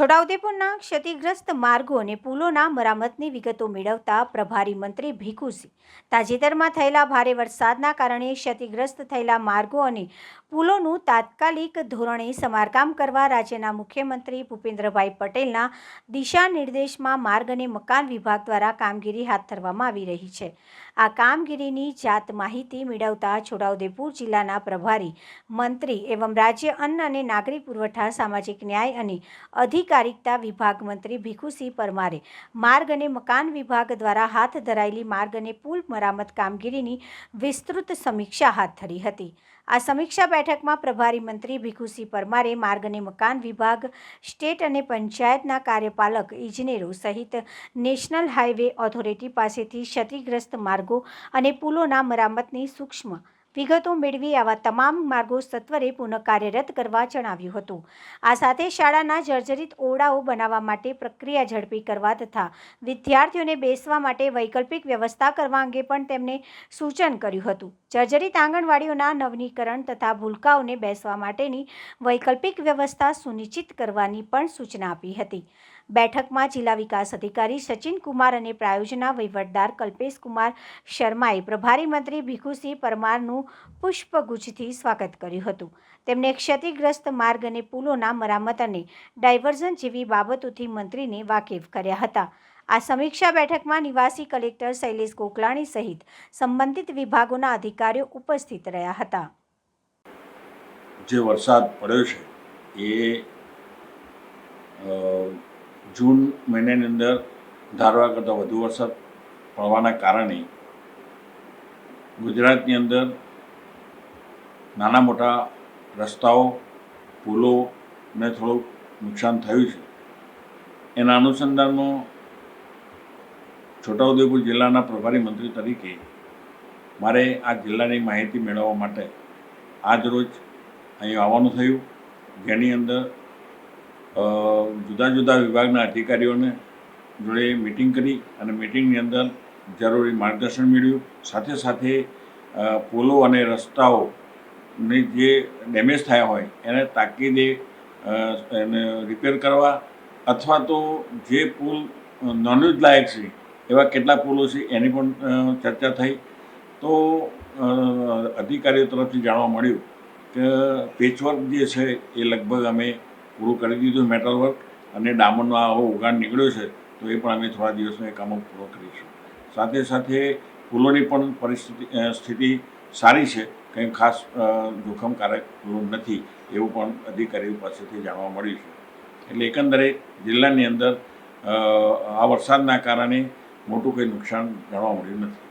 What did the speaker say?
છોટાઉદેપુરના ક્ષતિગ્રસ્ત માર્ગો અને પુલોના મરામતની વિગતો મેળવતા પ્રભારી મંત્રી ભીખુસિંહ તાજેતરમાં થયેલા ભારે વરસાદના કારણે ક્ષતિગ્રસ્ત થયેલા માર્ગો અને પુલોનું તાત્કાલિક ધોરણે સમારકામ કરવા રાજ્યના મુખ્યમંત્રી ભૂપેન્દ્રભાઈ પટેલના દિશા નિર્દેશમાં માર્ગ અને મકાન વિભાગ દ્વારા કામગીરી હાથ ધરવામાં આવી રહી છે। આ કામગીરીની જાત માહિતી મેળવતા છોટાઉદેપુર જિલ્લાના પ્રભારી મંત્રી એવં રાજ્ય અન્ન અને નાગરિક પુરવઠા સામાજિક ન્યાય અને અધિકારિકતા વિભાગ મંત્રી ભીખુસિંહ પરમારે માર્ગ અને મકાન વિભાગ દ્વારા હાથ ધરાયેલી માર્ગ અને પુલ મરામત કામગીરીની વિસ્તૃત સમીક્ષા હાથ ધરી હતી। આ સમીક્ષા બેઠકમાં પ્રભારી મંત્રી ભીખુસિંહ પરમારે માર્ગ અને મકાન વિભાગ, સ્ટેટ અને પંચાયતના કાર્યપાલક ઇજનેરો સહિત નેશનલ હાઈવે ઓથોરિટી પાસેથી ક્ષતિગ્રસ્ત માર્ગો અને પુલોના મરામતની સૂક્ષ્મ વિગતો મેળવી આવા તમામ માર્ગો સત્વરે પુનઃ કાર્યરત કરવા જણાવ્યું હતું। આ સાથે શાળાના જર્જરિત ઓરડાઓ બનાવવા માટે પ્રક્રિયા ઝડપી કરવા તથા વિદ્યાર્થીઓને બેસવા માટે વૈકલ્પિક વ્યવસ્થા કરવા અંગે પણ તેમણે સૂચન કર્યું હતું। જર્જરિત આંગણવાડીઓના નવીનીકરણ તથા ભૂલકાઓને બેસવા માટેની વૈકલ્પિક વ્યવસ્થા સુનિશ્ચિત કરવાની પણ સૂચના આપી હતી। બેઠકમાં જિલ્લા વિકાસ અધિકારી સચિન કુમાર અને પ્રાયોજના વહીવટદાર કલ્પેશ કુમાર શર્માએ પ્રભારી મંત્રી ભીખુસિંહ પરમારનું પુષ્પગુચ્છથી સ્વાગત કર્યું હતું। તેમણે ક્ષતિગ્રસ્ત માર્ગ અને પુલોના મરામત અને ડાયવર્ઝન જેવી બાબતોથી મંત્રીને વાકેફ કર્યા હતા। આ સમીક્ષા બેઠકમાં નિવાસી કલેક્ટર શૈલેષ ગોકલાણી સહિત સંબંધિત વિભાગોના અધિકારીઓ ઉપસ્થિત રહ્યા હતા। જે વરસાદ પડ્યો છે એ જૂન મહિનાની અંદર ધારવા કરતાં વધુ વરસાદ પડવાના કારણે ગુજરાતની અંદર નાના મોટા રસ્તાઓ, પુલોને થોડુંક નુકસાન થયું છે। એના અનુસંધાનમાં છોટાઉદેપુર જિલ્લાના પ્રભારી મંત્રી તરીકે મારે આ જિલ્લાની માહિતી મેળવવા માટે આજરોજ અહીં આવવાનું થયું, જેની અંદર જુદા જુદા વિભાગના અધિકારીઓને જોડે મિટિંગ કરી અને મિટિંગની અંદર જરૂરી માર્ગદર્શન મેળવ્યું। સાથે સાથે પુલો અને રસ્તાઓને જે ડેમેજ થયા હોય એને તાકીદે એને રિપેર કરવા અથવા તો જે પુલ નોનયુઝ લાયક છે એવા કેટલા પુલો છે એની પણ ચર્ચા થઈ। તો અધિકારીઓ તરફથી જાણવા મળ્યું કે પેચવર્ક જે છે એ લગભગ અમે પૂરું કરી દીધું, મેટલ વર્ક, અને ડામરનો આવો ઉગાડ નીકળ્યો છે તો એ પણ અમે થોડા દિવસમાં એ કામો પૂરો કરીશું। સાથે સાથે પુલોની પણ સ્થિતિ સારી છે, કંઈ ખાસ જોખમકારક પુલો નથી એવું પણ અધિકારીઓ પાસેથી જાણવા મળ્યું છે। એટલે એકંદરે જિલ્લાની અંદર આ વરસાદના કારણે મોટું કંઈ નુકસાન જાણવા મળ્યું નથી।